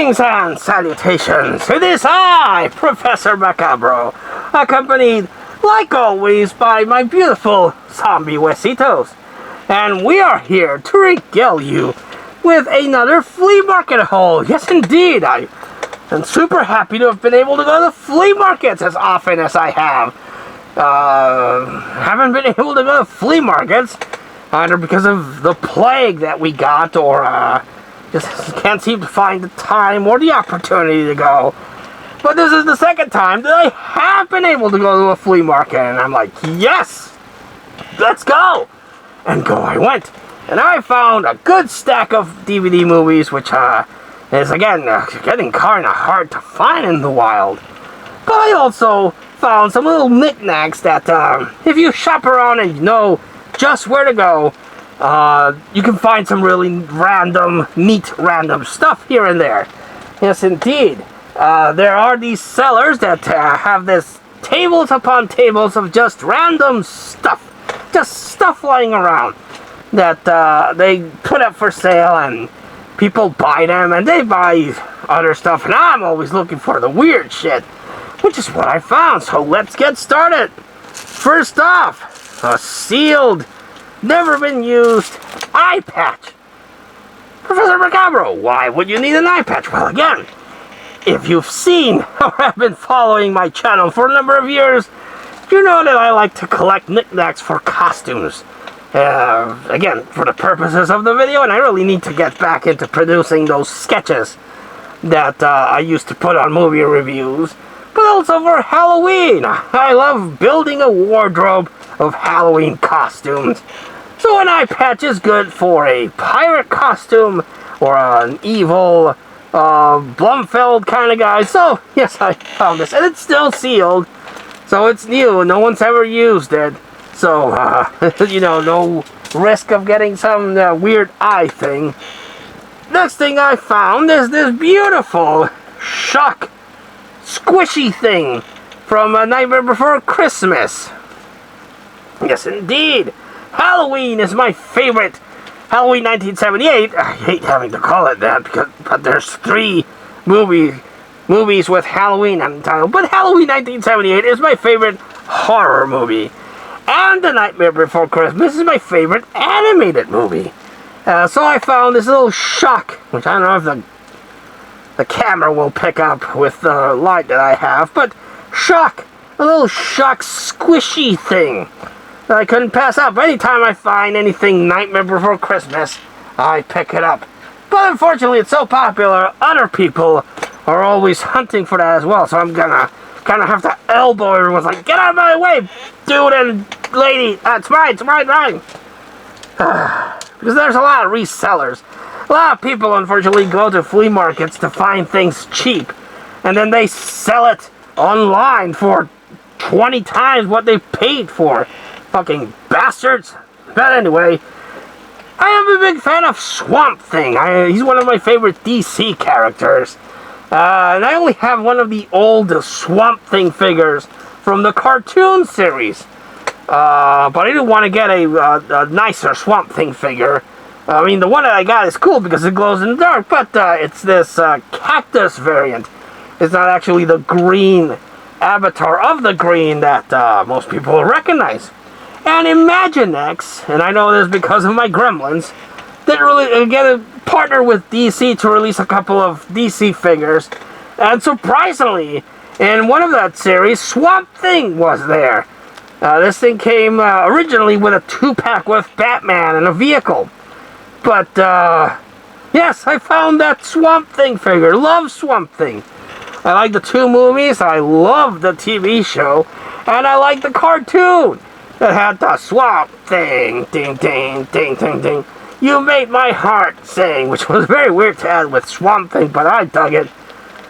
Greetings and salutations. It is I, Professor Macabro, accompanied, like always, by my beautiful zombie huesitos. And we are here to regale you with another flea market haul. Yes, indeed. I am super happy to have been able to go to flea markets as often as I have. Haven't been able to go to flea markets either because of the plague that we got, or just can't seem to find the time or the opportunity to go. But this is the second time that I have been able to go to a flea market, and I'm like, yes, let's go. And go I went. And I found a good stack of DVD movies, which is, again, getting kind of hard to find in the wild. But I also found some little knickknacks that, if you shop around and you know just where to go, you can find some really neat random stuff here and there. Yes, indeed. There are these sellers that have this tables upon tables of just random stuff. Just stuff lying around that they put up for sale, and people buy them, and they buy other stuff, and I'm always looking for the weird shit, which is what I found. So let's get started. First off, a sealed, never been used eye patch. Professor Macabro, why would you need an eye patch? Well, again, if you've seen or have been following my channel for a number of years, you know that I like to collect knickknacks for costumes. Again, for the purposes of the video, and I really need to get back into producing those sketches that I used to put on movie reviews, but also for Halloween. I love building a wardrobe of Halloween costumes. So an eye patch is good for a pirate costume or an evil Blumfeld kind of guy. So, yes, I found this, and it's still sealed. So it's new, no one's ever used it. So, you know, no risk of getting some weird eye thing. Next thing I found is this beautiful shock squishy thing from A Nightmare Before Christmas. Yes, indeed. Halloween is my favorite. Halloween 1978. I hate having to call it that, but there's 3 movies with Halloween on the title, but Halloween 1978 is my favorite horror movie, and The Nightmare Before Christmas is my favorite animated movie. So I found this little shock, which I don't know if the camera will pick up with the light that I have, but shock, a little shock squishy thing that I couldn't pass up. Anytime I find anything Nightmare Before Christmas, I pick it up. But unfortunately, it's so popular, other people are always hunting for that as well, so I'm gonna kind of have to elbow everyone's like, get out of my way, dude and lady, it's mine. Because there's a lot of resellers. A lot of people, unfortunately, go to flea markets to find things cheap, and then they sell it online for 20 times what they paid for. Fucking bastards. But anyway, I am a big fan of Swamp Thing. He's one of my favorite DC characters. And I only have one of the old Swamp Thing figures from the cartoon series. But I didn't want to get a nicer Swamp Thing figure. I mean, the one that I got is cool because it glows in the dark, but it's this cactus variant. It's not actually the green avatar of the green that most people will recognize. And Imaginext, and I know this because of my gremlins, didn't really get a partner with DC to release a couple of DC figures. And surprisingly, in one of that series, Swamp Thing was there. This thing came originally with a 2-pack with Batman and a vehicle. But, yes, I found that Swamp Thing figure. Love Swamp Thing. I like the 2 movies, I love the TV show, and I like the cartoon that had the Swamp Thing, ding, ding, ding, ding, ding. You made my heart sing, which was very weird to add with Swamp Thing, but I dug it.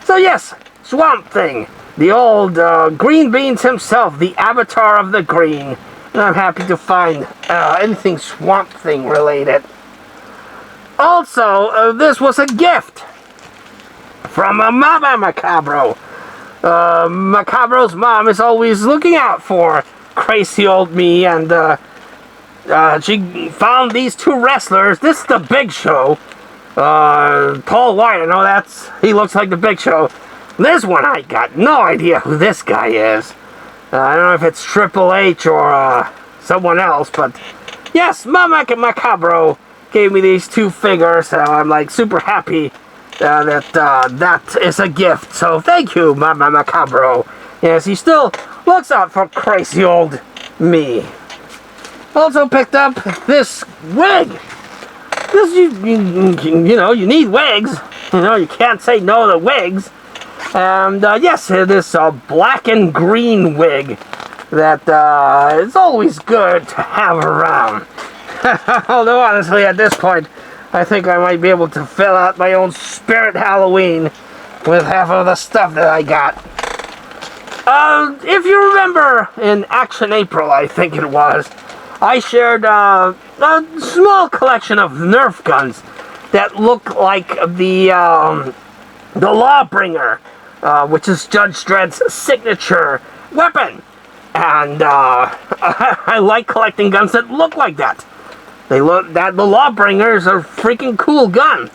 So yes, Swamp Thing, the old Green Beans himself, the avatar of the green. And I'm happy to find anything Swamp Thing related. Also, this was a gift from a Mama Macabro. Macabro's mom is always looking out for crazy old me, and she found these 2 wrestlers. This is the Big Show, Paul White, I know he looks like the Big Show. This one, I got no idea who this guy is. I don't know if it's Triple H or someone else, but yes, Macabro gave me these 2 figures, so I'm like super happy that is a gift. So thank you, Macabro. Yes, he still looks out for crazy old me. Also picked up this wig. This you know, you need wigs. You know, you can't say no to wigs. And yes, this black and green wig that is always good to have around. Although honestly, at this point, I think I might be able to fill out my own Spirit Halloween with half of the stuff that I got. If you remember, in Action April, I think it was, I shared a small collection of Nerf guns that look like the Lawbringer, which is Judge Dredd's signature weapon. And I like collecting guns that look like that. The Lawbringer is a freaking cool gun.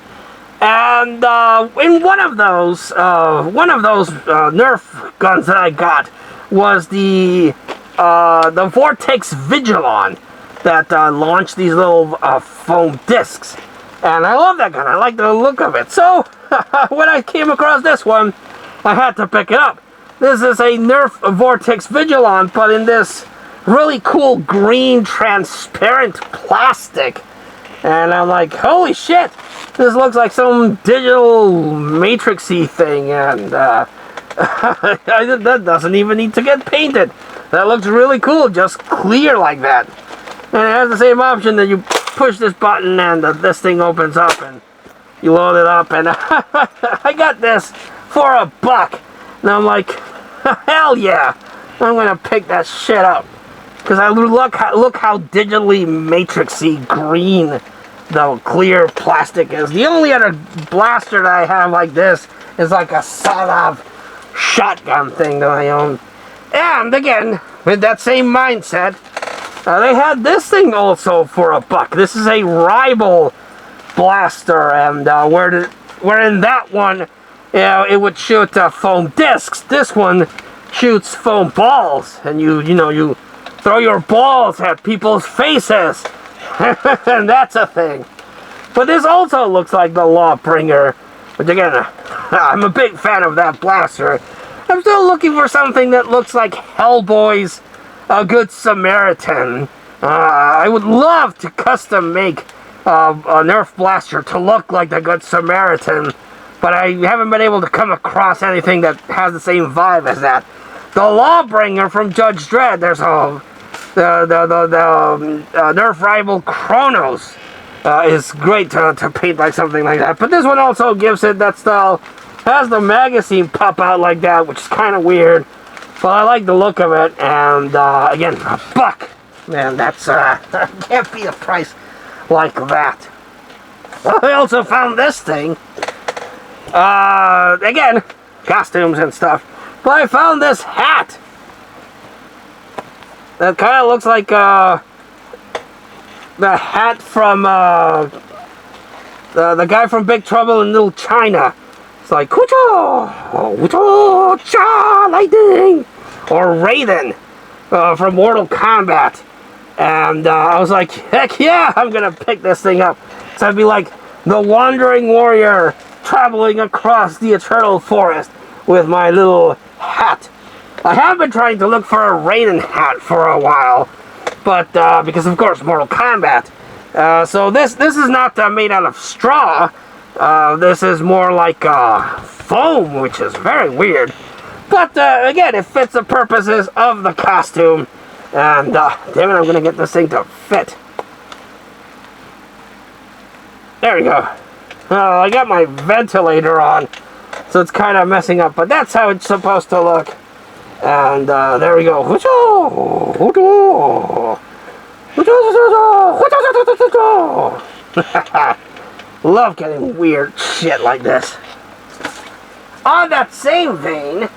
And in one of those Nerf guns that I got was the Vortex Vigilon that launched these little foam discs. And I love that gun. I like the look of it. So when I came across this one, I had to pick it up. This is a Nerf Vortex Vigilon, but in this really cool green transparent plastic. And I'm like, holy shit, this looks like some digital matrixy thing, and that doesn't even need to get painted. That looks really cool, just clear like that. And it has the same option that you push this button and this thing opens up and you load it up, and I got this for $1. And I'm like, hell yeah, I'm gonna pick that shit up. Because look how digitally matrixy green the clear plastic is. The only other blaster that I have like this is like a sawed-off shotgun thing that I own. And again, with that same mindset, they had this thing also for $1. This is a rival blaster, and where in that one, it would shoot foam discs. This one shoots foam balls, and you throw your balls at people's faces. And that's a thing. But this also looks like the Lawbringer, which again, I'm a big fan of that blaster. I'm still looking for something that looks like Hellboy's A Good Samaritan. I would love to custom make a Nerf blaster to look like the Good Samaritan, but I haven't been able to come across anything that has the same vibe as that. The Lawbringer from Judge Dredd, there's the Nerf rival Kronos is great to paint like something like that. But this one also gives it that style, has the magazine pop out like that, which is kind of weird. But I like the look of it, and again, $1. Man, that's can't be a price like that. I also found this thing. Again, costumes and stuff. But I found this hat. That kind of looks like the hat from the guy from Big Trouble in Little China. It's like Cha Lightning, or Raiden from Mortal Kombat. And I was like, heck yeah, I'm gonna pick this thing up. So I'd be like the wandering warrior traveling across the eternal forest with my little hat. I have been trying to look for a Raiden hat for a while, but because of course Mortal Kombat. So this is not made out of straw. This is more like foam, which is very weird. But again, it fits the purposes of the costume. And damn it, I'm gonna get this thing to fit. There we go. I got my ventilator on, so it's kind of messing up, but that's how it's supposed to look. And there we go. Love getting weird shit like this. On that same vein,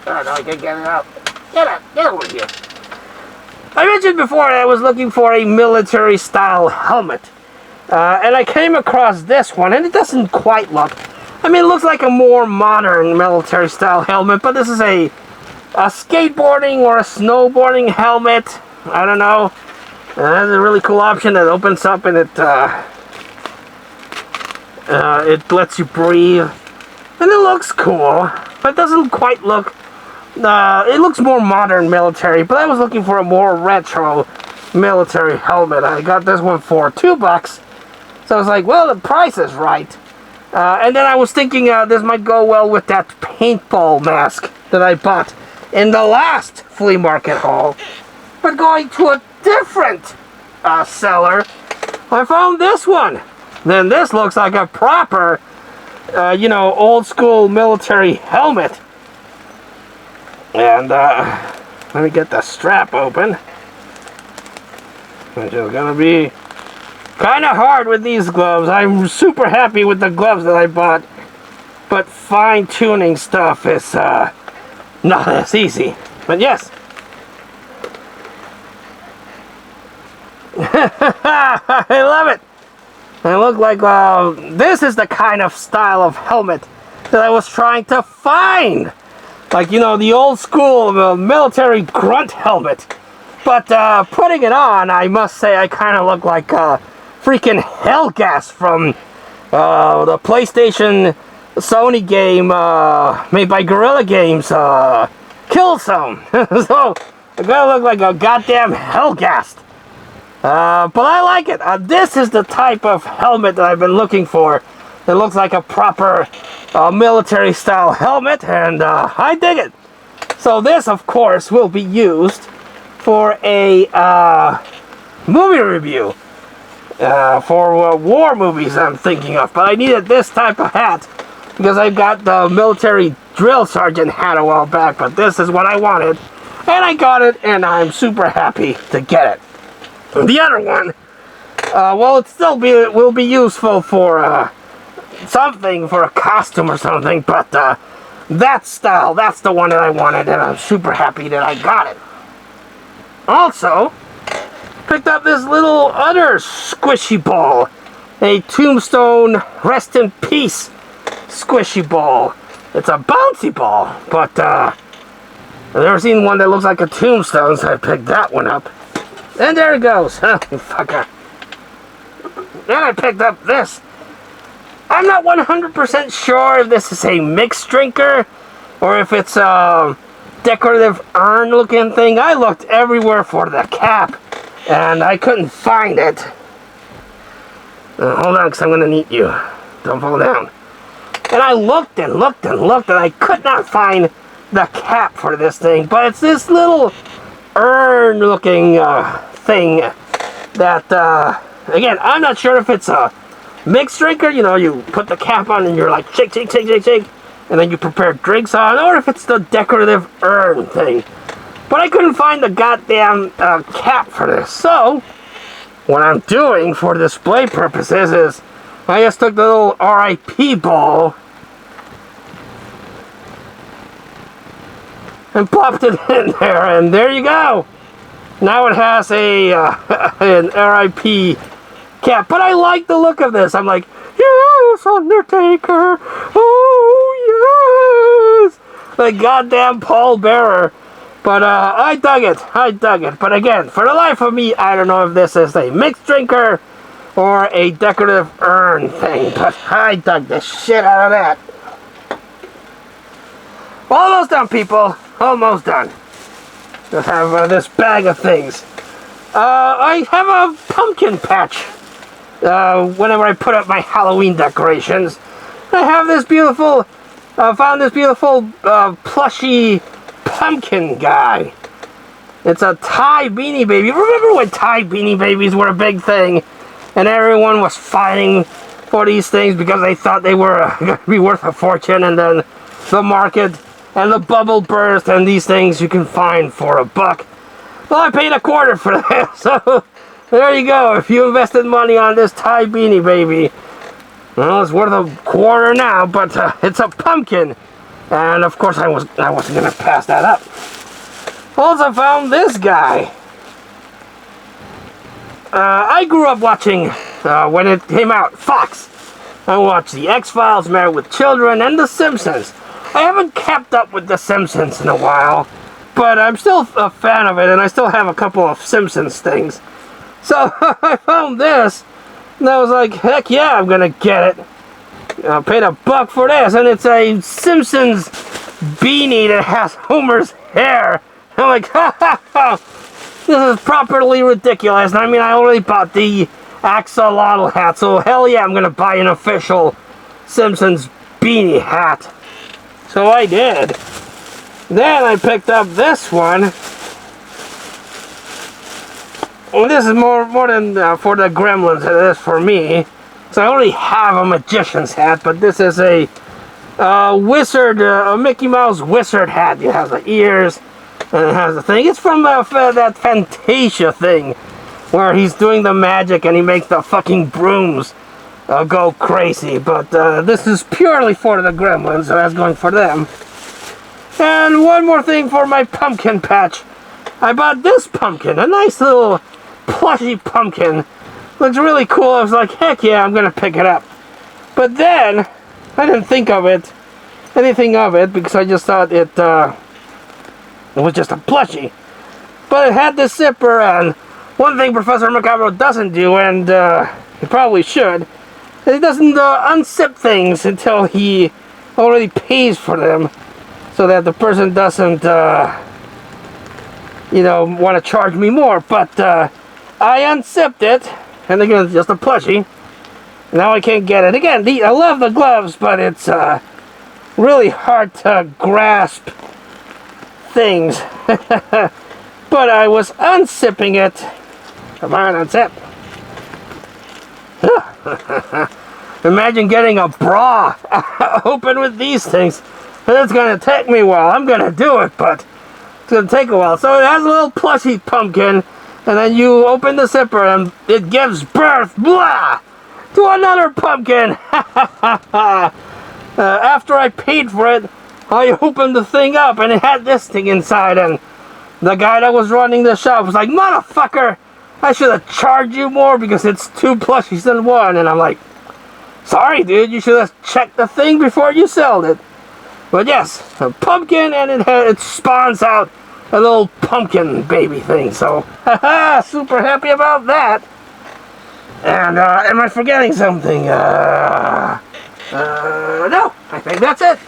oh no, I can't get it out. Get over here. I mentioned before that I was looking for a military style helmet. And I came across this one, and it doesn't quite look... I mean, it looks like a more modern military-style helmet, but this is a skateboarding or a snowboarding helmet. I don't know. It has a really cool option that opens up, and it lets you breathe. And it looks cool, but it doesn't quite look... it looks more modern military, but I was looking for a more retro military helmet. I got this one for $2. So I was like, well, the price is right. And then I was thinking this might go well with that paintball mask that I bought in the last flea market haul. But going to a different seller, I found this one. Then this looks like a proper, old school military helmet. And let me get the strap open. Which is going to be kind of hard with these gloves. I'm super happy with the gloves that I bought. But fine-tuning stuff is not as easy. But yes. I love it. And it looked like this is the kind of style of helmet that I was trying to find. Like, the old school military grunt helmet. But putting it on, I must say I kind of look like freaking Hellgas from the PlayStation Sony game made by Guerrilla Games, Killzone. So, I'm gonna look like a goddamn Hellgas. But I like it. This is the type of helmet that I've been looking for. It looks like a proper military-style helmet, and I dig it. So this, of course, will be used for a movie review. For war movies I'm thinking of. But I needed this type of hat because I got the military drill sergeant hat a while back. But this is what I wanted. And I got it, and I'm super happy to get it. The other one, well, it still will be useful for something, for a costume or something, but that style, that's the one that I wanted, and I'm super happy that I got it. Also, picked up this little other squishy ball, a Tombstone Rest in Peace squishy ball. It's a bouncy ball, but I've never seen one that looks like a tombstone, so I picked that one up. And there it goes. Huh, you fucker. Then I picked up this. I'm not 100% sure if this is a mixed drinker or if it's a decorative urn looking thing. I looked everywhere for the cap and I couldn't find it. Hold on, because I'm going to need you. Don't fall down. And I looked and looked and looked and I could not find the cap for this thing. But it's this little urn looking thing that, again, I'm not sure if it's a mixed drinker, you put the cap on and you're like shake, shake, shake, shake, shake, and then you prepare drinks on, or if it's the decorative urn thing. But I couldn't find the goddamn cap for this. So, what I'm doing for display purposes is I just took the little RIP ball and popped it in there, and there you go. Now it has a an RIP cap, but I like the look of this. I'm like, yes, Undertaker, oh yes, the goddamn pallbearer. But I dug it. But again, for the life of me, I don't know if this is a mixed drinker or a decorative urn thing. But I dug the shit out of that. Almost done, people. Almost done. Just have this bag of things. I have a pumpkin patch. Whenever I put up my Halloween decorations, I have this beautiful, found this beautiful plushy pumpkin guy. It's a Thai Beanie Baby. Remember when Thai Beanie Babies were a big thing, and everyone was fighting for these things because they thought they were going to be worth a fortune, and then the market and the bubble burst, and these things you can find for $1. Well, I paid $0.25 for that, so there you go. If you invested money on this Thai Beanie Baby, well, it's worth $0.25 now, but it's a pumpkin. And of course, I wasn't going to pass that up. Also found this guy. I grew up watching when it came out, Fox. I watched The X-Files, Married with Children, and The Simpsons. I haven't kept up with The Simpsons in a while, but I'm still a fan of it, and I still have a couple of Simpsons things. So I found this, and I was like, heck yeah, I'm gonna get it. I paid $1 for this, and it's a Simpsons beanie that has Homer's hair. I'm like, ha ha ha, this is properly ridiculous. And I mean, I already bought the axolotl hat, so hell yeah, I'm gonna buy an official Simpsons beanie hat. So I did. Then I picked up this one. Well, this is more than for the Gremlins than it is for me. So I already have a magician's hat, but this is a wizard, a Mickey Mouse wizard hat. It has the ears, and it has the thing. It's from that Fantasia thing, where he's doing the magic and he makes the fucking brooms go crazy. But this is purely for the Gremlins, so that's going for them. And one more thing for my pumpkin patch. I bought this pumpkin, a nice little plushy pumpkin. Looks really cool. I was like, heck yeah, I'm gonna pick it up. But then I didn't think of anything of it, because I just thought it was just a plushie. But it had this zipper, and one thing Professor Macabro doesn't do, and he probably should, is he doesn't unzip things until he already pays for them, so that the person doesn't, you know, want to charge me more. But I unzipped it, and again, it's just a plushie. Now I can't get it. Again, I love the gloves, but it's really hard to grasp things. But I was unzipping it. Come on, unzip. Imagine getting a bra open with these things. It's going to take me a while. I'm going to do it, but it's going to take a while. So it has a little plushy pumpkin, and then you open the zipper, and it gives birth, blah, to another pumpkin. After I paid for it, I opened the thing up, and it had this thing inside, and the guy that was running the shop was like, motherfucker, I should have charged you more because it's 2 plushies than 1. And I'm like, sorry, dude, you should have checked the thing before you sold it. But yes, a pumpkin, and it spawns out a little pumpkin baby thing. So, haha, super happy about that. And, am I forgetting something? No, I think that's it.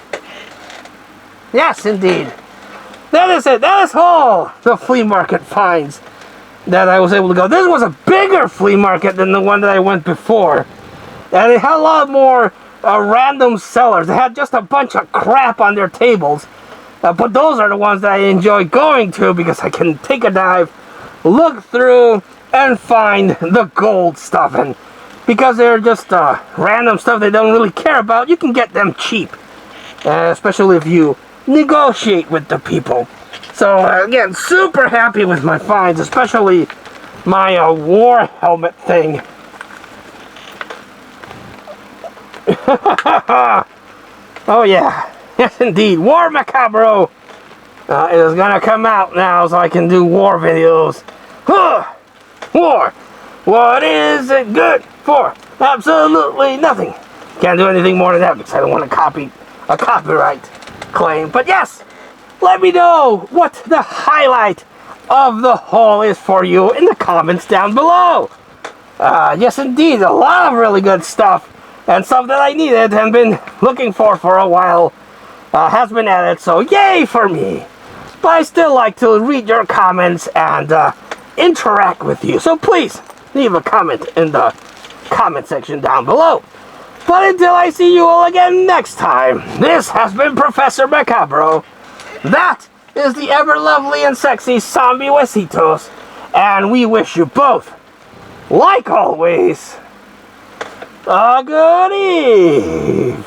Yes, indeed. That is it. That is all the flea market finds that I was able to go. This was a bigger flea market than the one that I went before. And it had a lot more random sellers. They had just a bunch of crap on their tables. But those are the ones that I enjoy going to, because I can take a dive, look through, and find the gold stuff. And because they're just random stuff they don't really care about, you can get them cheap. Especially if you negotiate with the people. So again, super happy with my finds, especially my war helmet thing. Oh yeah, yes indeed, War Macabro is gonna come out now, so I can do war videos. War, what is it good for? Absolutely nothing. Can't do anything more than that because I don't want to copy a copyright claim. But yes, let me know what the highlight of the haul is for you in the comments down below. Yes indeed, a lot of really good stuff, and stuff that I needed and been looking for a while has been added, so yay for me. But I still like to read your comments and interact with you, so please leave a comment in the comment section down below. But until I see you all again next time, this has been Professor Macabro. That is the ever lovely and sexy Zombie Huesitos, and we wish you both, like always, a good evening.